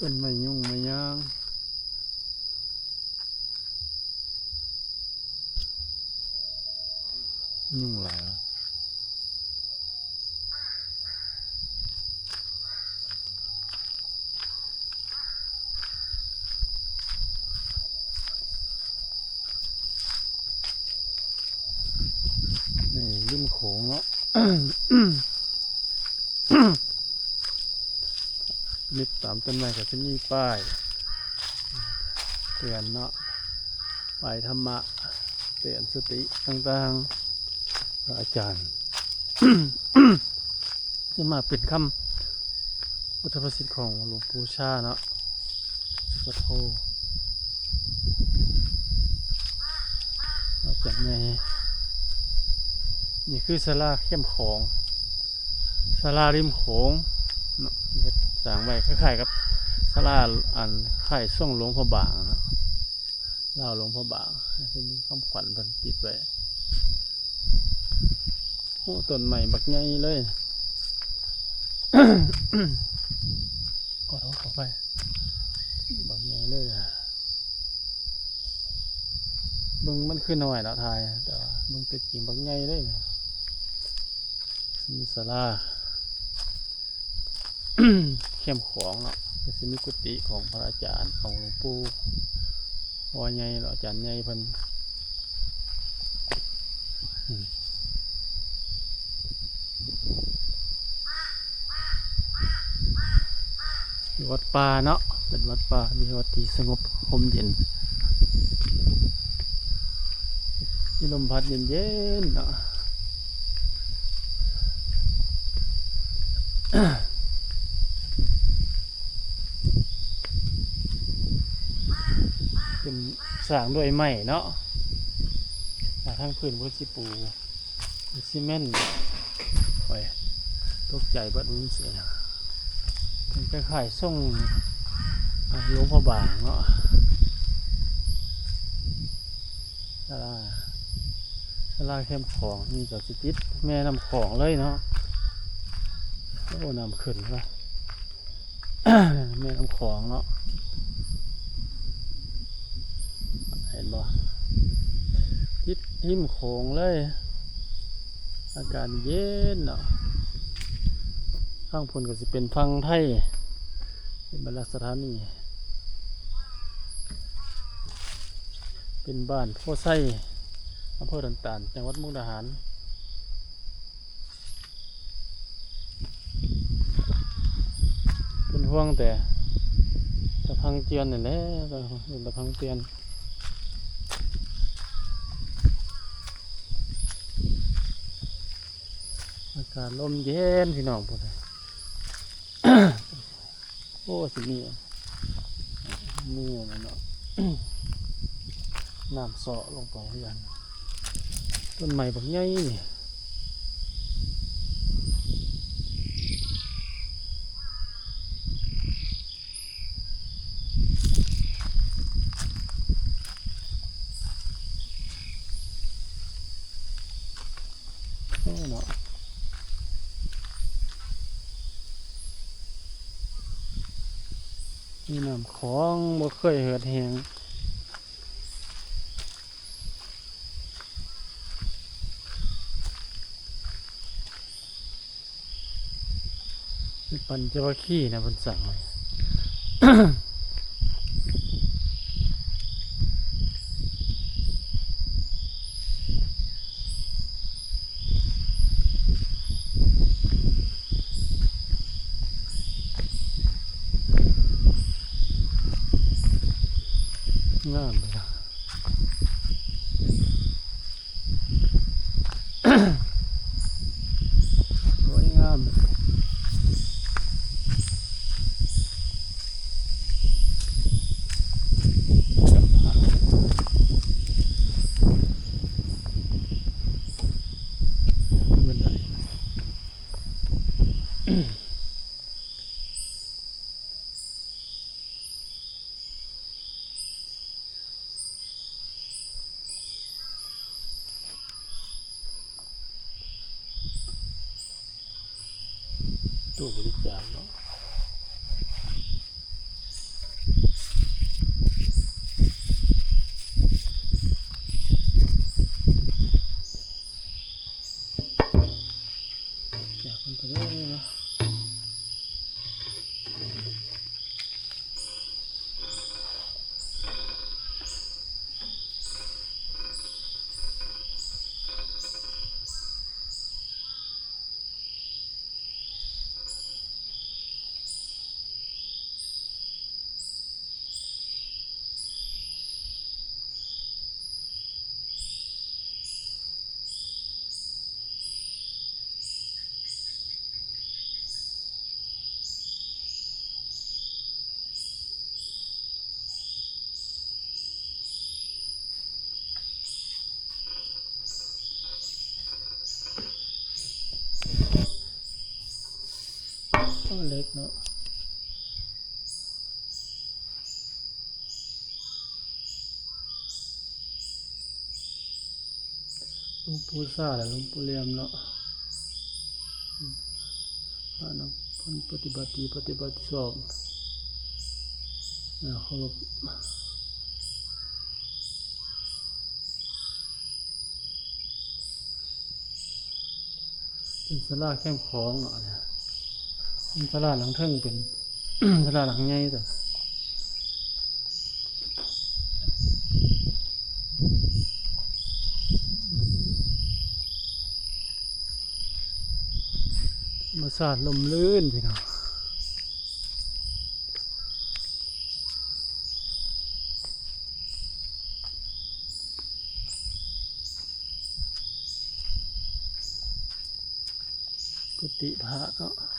ต้นไม้ยุ่งไม้ยางยุ่งหลายนี่ริมโขงเนาะ นิดตามต้นไม้ก็จะมีป้ายเตือนเนาะป้ายธรรมะเตือนสติต่างๆพระอาจารย์ จะมาเป็นคำพุทธประสิทธิ์ของหลวงปู่ชาเนาะพุทโธเราจากในนี่คือศาลาเข้มของศาลาริมโขงเนาะเฮ็ดสร้างไว้คล้ายๆกับศาลาอันค่ายส่งหลวงพ่อบางเนาะเล่าหลวงพ่อบางจะมีคำขวัญเพิ่นติดไว้โอ้ต้นใหม่บักใหญ่เลย ก็ท้องเข้าไปบักใหญ่เลยเบิ่งมันคือน้อยแล้วทายแต่ว่าเบิ่งตัวจริงบักใหญ่เลยมีศาลา เข้มของเนาะก็จะมีกุฏิของพระอาจารย์ของหลวงปู่วใหญ่เนาะอาจารย์ใหญ่เพิ่นวัดป่าเนาะเป็นวัดป่ามีวัดที่สงบร่มเย็นมีลมพัดเย็นๆเนาะ เป็นสร้างด้วยไม้เนาะทั้งพื้นพื้นซีปูซีเมนต์โอ้ยตกใจบัดนี้เสียเป็นคล้ายๆส่งหลวงพ่อบางเนาะศาลาเข้มของนี่ก็สิติดแม่น้ำของเลยเนาะโอ้น้ำขึ้นวะ แม่น้ำของเนาะเห็นบ่ติดหิมโขงเลยอากาศเย็นเนาะข้างพนก็สิเป็นฟังไทยเป็นบรรลักสถานีเป็นบ้านโพไซอำเภอดันตานจังหวัดมุกดาหารเป็นห่วงแต่ตะพังเจียนนี่แหละตะพังเจียนอากาศลมเย็นพี่น้องพูดเลย โอ้สิมีนะเนาะ น้ำเสาะลงไปเพื่อนต้นไม้แบบใหญ่โอ้เนาะมีน้ำของบ่เคยเหือดแหงปัญจวัคคีย์นะเพิ่นสั่งไว้งามเลยนะสวยงามบันไดตู้บริจาคเนาะ เล็กเนาะหลวงปู่ซ่าและหลวงปู่เหลี่ยมเนาะพระนักคนปฏิบัติดีปฏิบัติชอบเคารพเป็นศาลาแคมป์ของเนาะเนี่ยเป็นศาลาหลังเทิงเป็น ศาลาหลังใหญ่แต่ธรรมชาติลมลื่นพี่น้องกุฏิพระเนาะ